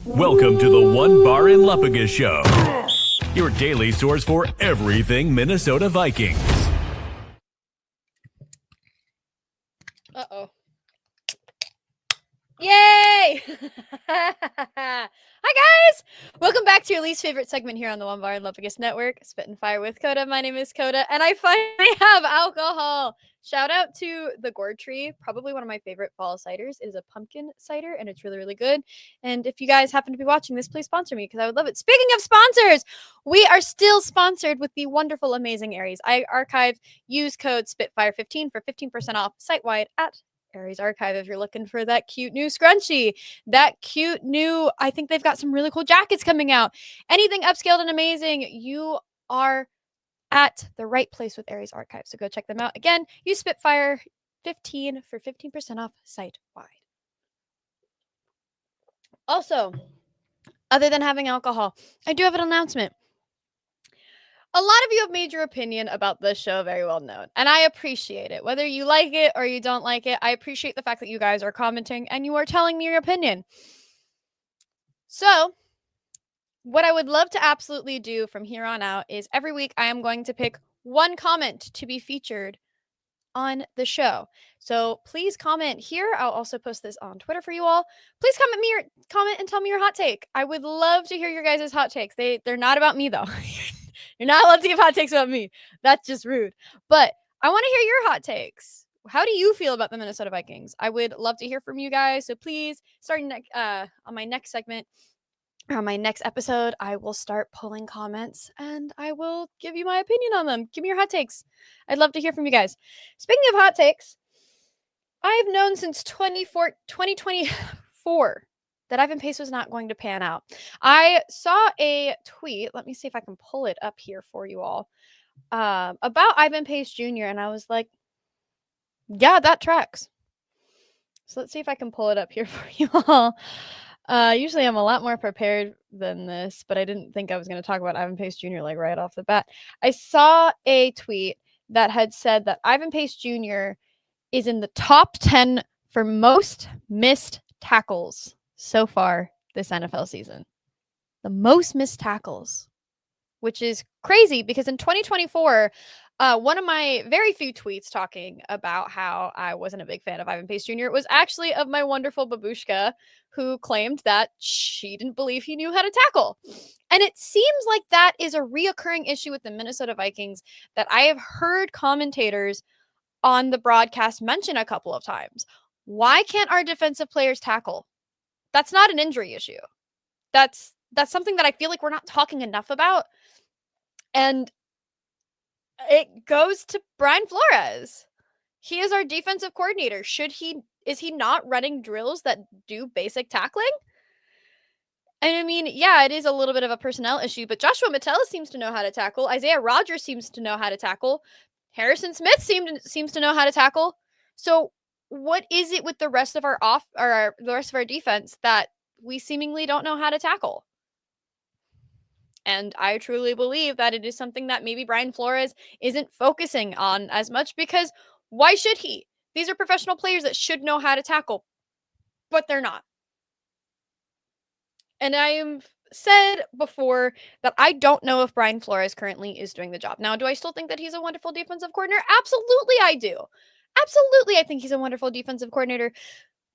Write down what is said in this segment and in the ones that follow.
Welcome to the Onebar and Lupagus Show, your daily source for everything Minnesota Vikings. Uh-oh. Yay! Hi, guys! Welcome back to your least favorite segment here on the Onebar and Lupagus Network, Spittin' Fire with Koda. My name is Koda, and I finally have alcohol. Shout out to the Gourd Tree, probably one of my favorite fall ciders. It is a pumpkin cider, and it's really, really good. And if you guys happen to be watching this, please sponsor me, because I would love it. Speaking of sponsors, we are still sponsored with the wonderful, amazing Aries Archive. Use code SPITFIRE15 for 15% off site-wide at Aries Archive if you're looking for that cute new scrunchie, that cute new, I think they've got some really cool jackets coming out. Anything upscaled and amazing, you are at the right place with Aries Archive. So go check them out. Again, use Spitfire 15 for 15% off site-wide. Also, other than having alcohol, I do have an announcement. A lot of you have made your opinion about this show very well known, and I appreciate it. Whether you like it or you don't like it, I appreciate the fact that you guys are commenting and you are telling me your opinion. So, what I would love to absolutely do from here on out is every week I am going to pick one comment to be featured on the show. So please comment here. I'll also post this on Twitter for you all. Please comment and tell me your hot take. I would love to hear your guys' hot takes. They're not about me though. You're not allowed to give hot takes about me. That's just rude. But I want to hear your hot takes. How do you feel about the Minnesota Vikings? I would love to hear from you guys. So please, starting on my next segment, or on my next episode, I will start pulling comments and I will give you my opinion on them. Give me your hot takes. I'd love to hear from you guys. Speaking of hot takes, I've known since 2024 that Ivan Pace was not going to pan out. I saw a tweet. Let me see if I can pull it up here for you all. About Ivan Pace Jr. And I was like, yeah, that tracks. So let's see if I can pull it up here for you all. Usually I'm a lot more prepared than this, but I didn't think I was going to talk about Ivan Pace Jr. like right off the bat. I saw a tweet that had said that Ivan Pace Jr. is in the top 10 for most missed tackles so far this NFL season. The most missed tackles, which is crazy because in 2024, one of my very few tweets talking about how I wasn't a big fan of Ivan Pace Jr. was actually of my wonderful babushka, who claimed that she didn't believe he knew how to tackle. And it seems like that is a reoccurring issue with the Minnesota Vikings that I have heard commentators on the broadcast mention a couple of times. Why can't our defensive players tackle? That's not an injury issue. That's something that I feel like we're not talking enough about. And it goes to Brian Flores. He is our defensive coordinator. Is he not running drills that do basic tackling? And I mean, yeah, it is a little bit of a personnel issue, but Joshua Metellus seems to know how to tackle. Isaiah Rodgers seems to know how to tackle. Harrison Smith seems to know how to tackle. So what is it with the rest of the rest of our defense that we seemingly don't know how to tackle? And I truly believe that it is something that maybe Brian Flores isn't focusing on as much, because why should he? These are professional players that should know how to tackle, but they're not. And I have said before that I don't know if Brian Flores currently is doing the job. Now, do I still think that he's a wonderful defensive coordinator? Absolutely, I do. Absolutely, I think he's a wonderful defensive coordinator.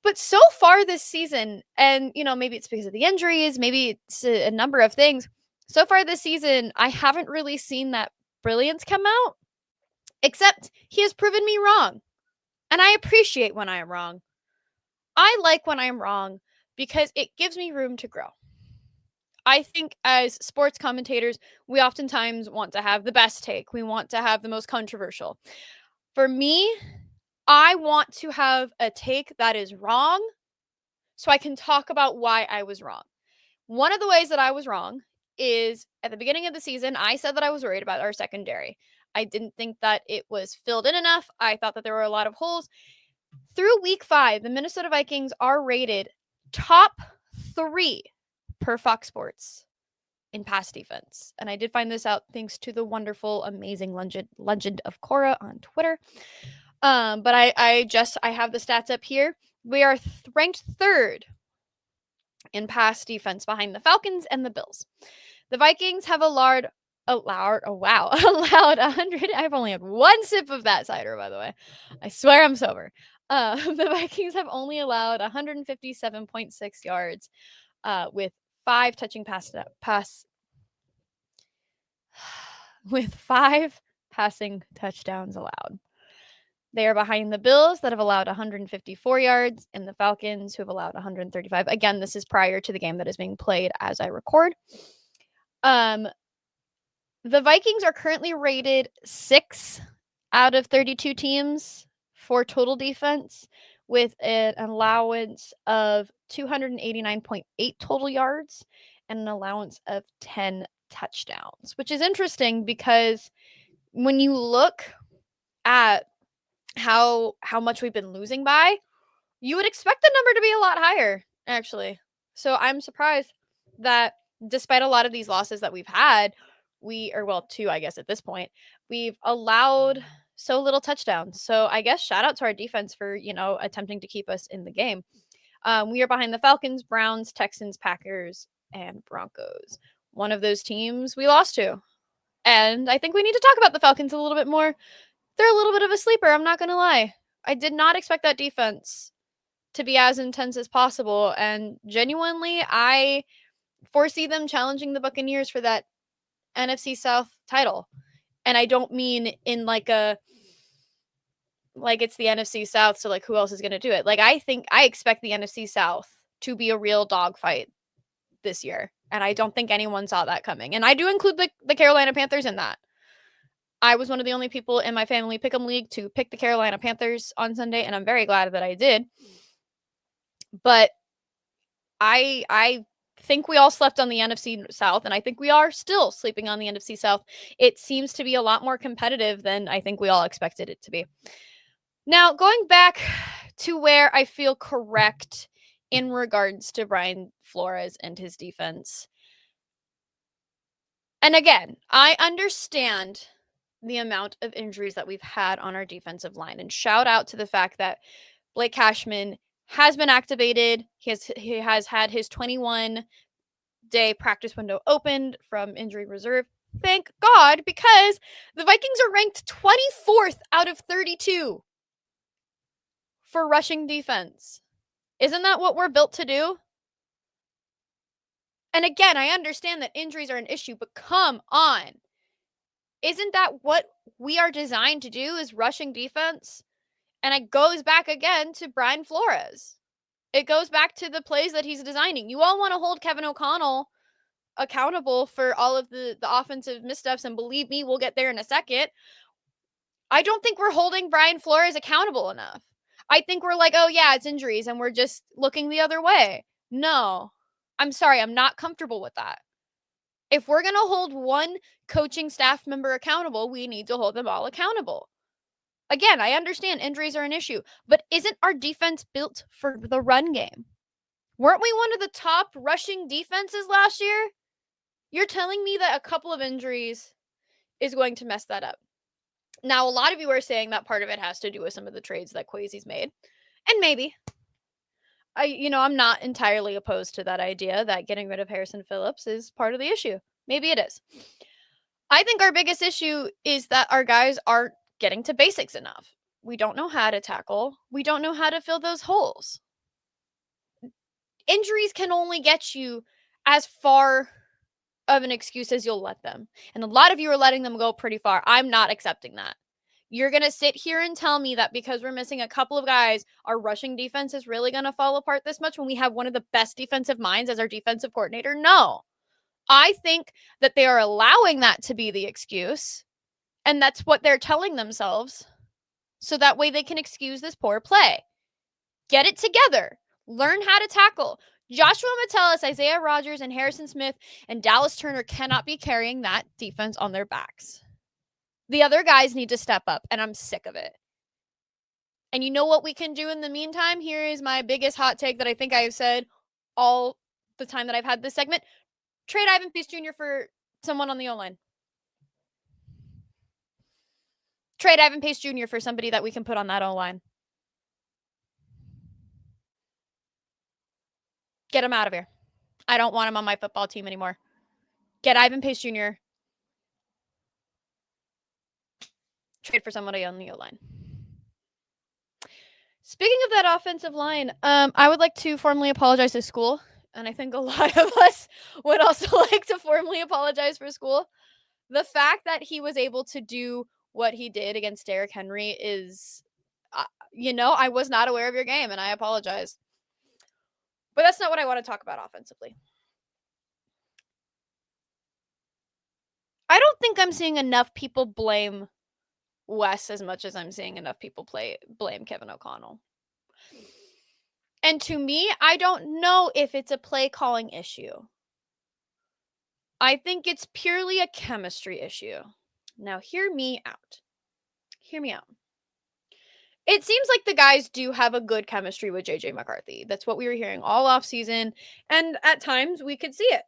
But so far this season, and maybe it's because of the injuries, maybe it's a number of things. So far this season, I haven't really seen that brilliance come out, except he has proven me wrong. And I appreciate when I am wrong. I like when I'm wrong because it gives me room to grow. I think as sports commentators, we oftentimes want to have the best take. We want to have the most controversial. For me, I want to have a take that is wrong so I can talk about why I was wrong. One of the ways that I was wrong is at the beginning of the season, I said that I was worried about our secondary. I didn't think that it was filled in enough. I thought that there were a lot of holes. Through week 5, the Minnesota Vikings are rated top 3 per Fox Sports in pass defense. And I did find this out thanks to the wonderful, amazing legend of Koda on Twitter. But I have the stats up here. We are ranked 3rd in pass defense behind the Falcons and the Bills. The Vikings have allowed 100. I've only had one sip of that cider, by the way. I swear I'm sober. The Vikings have only allowed 157.6 yards with 5 passing touchdowns allowed. They are behind the Bills that have allowed 154 yards and the Falcons who have allowed 135. Again, this is prior to the game that is being played as I record. The Vikings are currently rated 6 out of 32 teams for total defense with an allowance of 289.8 total yards and an allowance of 10 touchdowns, which is interesting because when you look at how much we've been losing by, you would expect the number to be a lot higher, actually. So I'm surprised that despite a lot of these losses that we've had, 2, I guess, at this point, we've allowed so little touchdowns. So I guess shout out to our defense for, attempting to keep us in the game. We are behind the Falcons, Browns, Texans, Packers, and Broncos. One of those teams we lost to. And I think we need to talk about the Falcons a little bit more. They're a little bit of a sleeper, I'm not going to lie. I did not expect that defense to be as intense as possible. And genuinely, I foresee them challenging the Buccaneers for that NFC South title. And I don't mean in like it's the NFC South, so like who else is going to do it? Like I expect the NFC South to be a real dogfight this year. And I don't think anyone saw that coming. And I do include the Carolina Panthers in that. I was one of the only people in my family pick'em league to pick the Carolina Panthers on Sunday, and I'm very glad that I did. But I think we all slept on the NFC South, and I think we are still sleeping on the NFC South. It seems to be a lot more competitive than I think we all expected it to be. Now, going back to where I feel correct in regards to Brian Flores and his defense. And again, I understand the amount of injuries that we've had on our defensive line. And shout out to the fact that Blake Cashman has been activated. He has had his 21-day practice window opened from injury reserve. Thank God, because the Vikings are ranked 24th out of 32 for rushing defense. Isn't that what we're built to do? And again, I understand that injuries are an issue, but come on. Isn't that what we are designed to do, is rushing defense? And it goes back again to Brian Flores. It goes back to the plays that he's designing. You all want to hold Kevin O'Connell accountable for all of the offensive missteps, and believe me, we'll get there in a second. I don't think we're holding Brian Flores accountable enough. I think we're like, oh yeah, it's injuries, and we're just looking the other way. No, I'm sorry, I'm not comfortable with that. If we're going to hold one coaching staff member accountable, we need to hold them all accountable. Again, I understand injuries are an issue, but isn't our defense built for the run game? Weren't we one of the top rushing defenses last year? You're telling me that a couple of injuries is going to mess that up. Now, a lot of you are saying that part of it has to do with some of the trades that Kwesi's made. And maybe. I'm not entirely opposed to that idea that getting rid of Harrison Phillips is part of the issue. Maybe it is. I think our biggest issue is that our guys aren't getting to basics enough. We don't know how to tackle. We don't know how to fill those holes. Injuries can only get you as far of an excuse as you'll let them. And a lot of you are letting them go pretty far. I'm not accepting that. You're going to sit here and tell me that because we're missing a couple of guys, our rushing defense is really going to fall apart this much when we have one of the best defensive minds as our defensive coordinator? No. I think that they are allowing that to be the excuse, and that's what they're telling themselves, so that way they can excuse this poor play. Get it together. Learn how to tackle. Joshua Metellus, Isaiah Rodgers, and Harrison Smith and Dallas Turner cannot be carrying that defense on their backs. The other guys need to step up, and I'm sick of it. And you know what we can do in the meantime? Here is my biggest hot take that I think I have said all the time that I've had this segment. Trade Ivan Pace Jr. for someone on the O-line. Trade Ivan Pace Jr. for somebody that we can put on that O-line. Get him out of here. I don't want him on my football team anymore. Get Ivan Pace Jr. Trade for somebody on the O-line. Speaking of that offensive line, I would like to formally apologize to SKOL, and I think a lot of us would also like to formally apologize for SKOL. The fact that he was able to do what he did against Derrick Henry is, I was not aware of your game, and I apologize. But that's not what I want to talk about offensively. I don't think I'm seeing enough people blame Wes as much as I'm seeing enough people blame Kevin O'Connell. And to me, I don't know if it's a play calling issue. I think it's purely a chemistry issue. Now, hear me out. Hear me out. It seems like the guys do have a good chemistry with JJ McCarthy. That's what we were hearing all off season, and at times we could see it.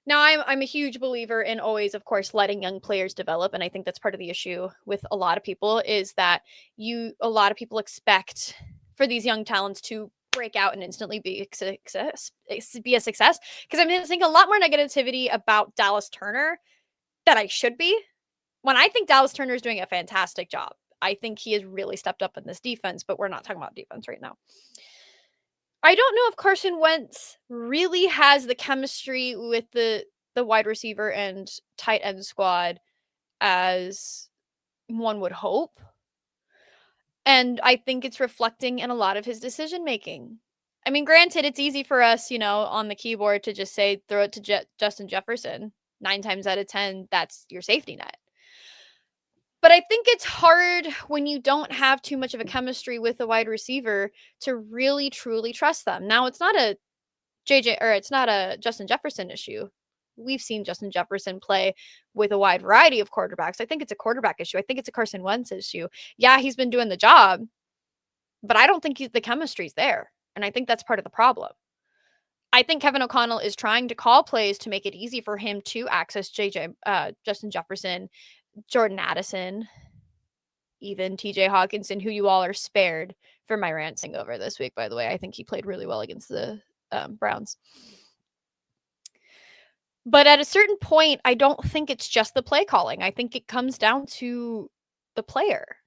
Now I'm a huge believer in always, of course, letting young players develop, and I think that's part of the issue with a lot of people is that a lot of people expect for these young talents to break out and instantly be a success. Because I'm seeing a lot more negativity about Dallas Turner that I should be. When I think Dallas Turner is doing a fantastic job. I think he has really stepped up in this defense, but we're not talking about defense right now. I don't know if Carson Wentz really has the chemistry with the wide receiver and tight end squad as one would hope. And I think it's reflecting in a lot of his decision making. I mean, granted, it's easy for us, on the keyboard to just say, throw it to Justin Jefferson. 9 times out of 10, that's your safety net. But I think it's hard when you don't have too much of a chemistry with a wide receiver to really, truly trust them. Now, it's not a Justin Jefferson issue. We've seen Justin Jefferson play with a wide variety of quarterbacks. I think it's a quarterback issue. I think it's a Carson Wentz issue. Yeah, he's been doing the job, but I don't think the chemistry's there. And I think that's part of the problem. I think Kevin O'Connell is trying to call plays to make it easy for him to access Justin Jefferson, Jordan Addison, even TJ Hawkinson, who you all are spared for my ranting over this week, by the way. I think he played really well against the Browns. But at a certain point, I don't think it's just the play calling. I think it comes down to the player.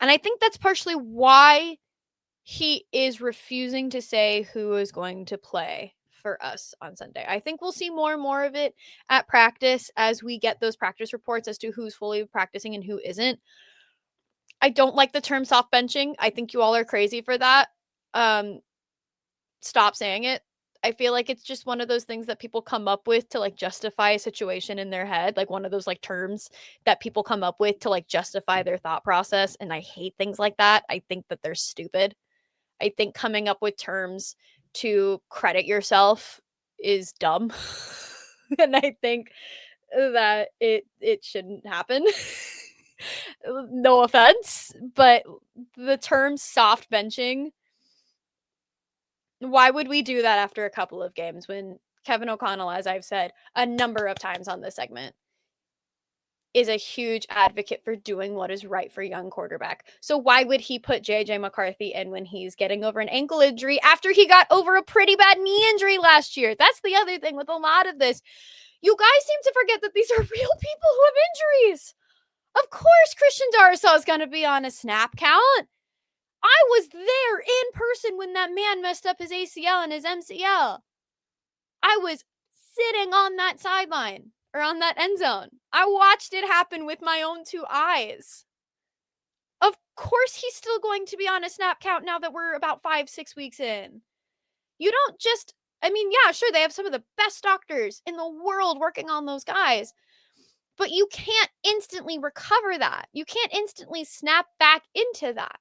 And I think that's partially why he is refusing to say who is going to play for us on Sunday. I think we'll see more and more of it at practice as we get those practice reports as to who's fully practicing and who isn't. I don't like the term soft benching. I think you all are crazy for that. Stop saying it. I feel like it's just one of those things that people come up with to justify a situation in their head, like one of those terms that people come up with to justify their thought process. And I hate things like that. I think that they're stupid. I think coming up with terms to credit yourself is dumb. And I think that it shouldn't happen. No offense, but the term soft benching, why would we do that after a couple of games when Kevin O'Connell, as I've said a number of times on this segment, is a huge advocate for doing what is right for young quarterback. So why would he put JJ McCarthy in when he's getting over an ankle injury after he got over a pretty bad knee injury last year? That's the other thing with a lot of this. You guys seem to forget that these are real people who have injuries. Of course, Christian Darrisaw is going to be on a snap count. I was there in person when that man messed up his ACL and his MCL. I was sitting on that sideline or on that end zone. I watched it happen with my own 2 eyes. Of course, he's still going to be on a snap count now that we're about 5-6 weeks in. You don't just, yeah, sure, they have some of the best doctors in the world working on those guys. But you can't instantly recover that. You can't instantly snap back into that.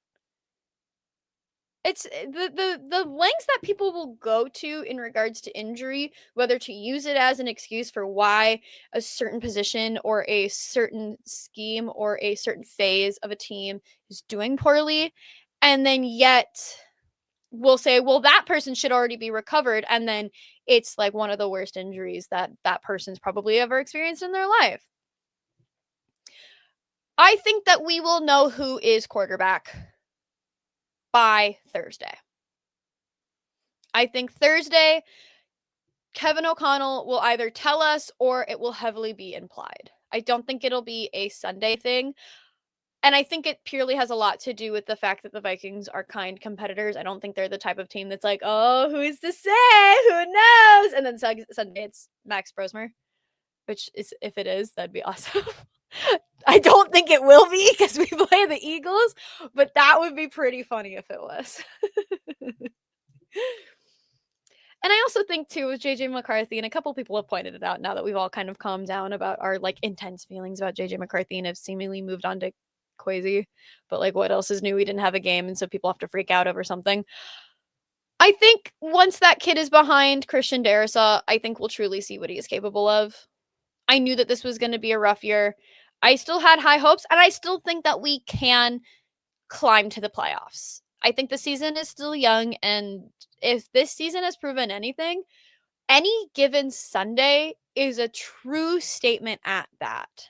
It's the lengths that people will go to in regards to injury, whether to use it as an excuse for why a certain position or a certain scheme or a certain phase of a team is doing poorly, and then yet we'll say, well, that person should already be recovered, and then it's like one of the worst injuries that person's probably ever experienced in their life. I think that we will know who is quarterback by Thursday. I think Thursday, Kevin O'Connell will either tell us or it will heavily be implied. I don't think it'll be a Sunday thing. And I think it purely has a lot to do with the fact that the Vikings are kind competitors. I don't think they're the type of team that's like, oh, who's to say? Who knows? And then Sunday it's Max Brosmer, which is, if it is, that'd be awesome. I don't think it will be because we play the Eagles, but that would be pretty funny if it was. And I also think too with JJ McCarthy, and a couple people have pointed it out now that we've all kind of calmed down about our like intense feelings about JJ McCarthy and have seemingly moved on to Kwesi. But like, what else is new? We didn't have a game, and so people have to freak out over something. I think once that kid is behind Christian Darrisaw, I think we'll truly see what he is capable of. I knew that this was going to be a rough year. I still had high hopes, and I still think that we can climb to the playoffs. I think the season is still young, and if this season has proven anything, any given Sunday is a true statement at that.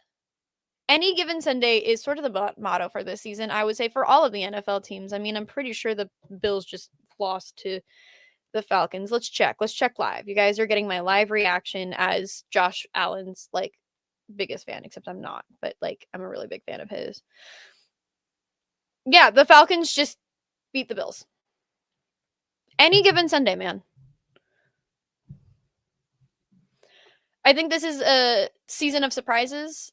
Any given Sunday is sort of the motto for this season, I would say, for all of the NFL teams. I mean, I'm pretty sure the Bills just lost to the Falcons. Let's check. Let's check live. You guys are getting my live reaction as Josh Allen's like biggest fan, except I'm not, but like I'm a really big fan of his. Yeah, the Falcons just beat the Bills. Any given Sunday, man. I think this is a season of surprises.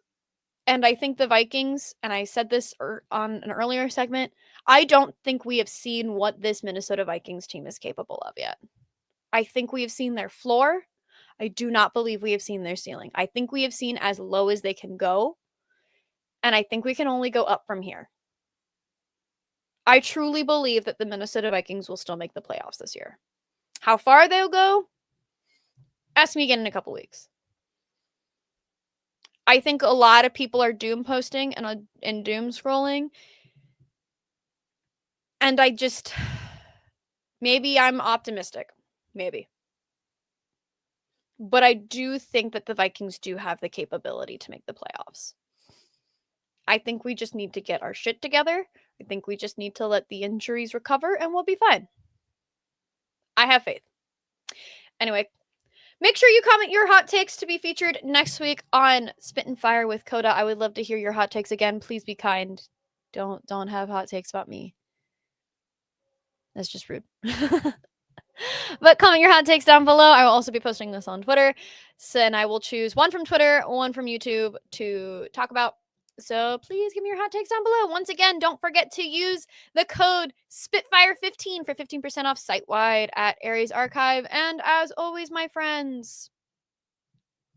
And I think the Vikings, and I said this on an earlier segment, I don't think we have seen what this Minnesota Vikings team is capable of yet. I think we have seen their floor. I do not believe we have seen their ceiling. I think we have seen as low as they can go. And I think we can only go up from here. I truly believe that the Minnesota Vikings will still make the playoffs this year. How far they'll go? Ask me again in a couple weeks. I think a lot of people are doom posting and doom scrolling. And I just, maybe I'm optimistic. Maybe. But I do think that the Vikings do have the capability to make the playoffs. I think we just need to get our shit together. I think we just need to let the injuries recover and we'll be fine. I have faith. Anyway, make sure you comment your hot takes to be featured next week on Spittin' Fire with Koda. I would love to hear your hot takes again. Please be kind. Don't have hot takes about me. That's just rude. But comment your hot takes down below. I will also be posting this on Twitter. So, and I will choose one from Twitter, one from YouTube to talk about. So please give me your hot takes down below. Once again, don't forget to use the code Spitfire15 for 15% off site-wide at Aries Archive. And as always, my friends,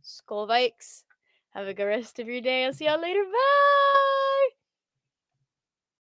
SKOL Vikes. Have a good rest of your day. I'll see y'all later. Bye!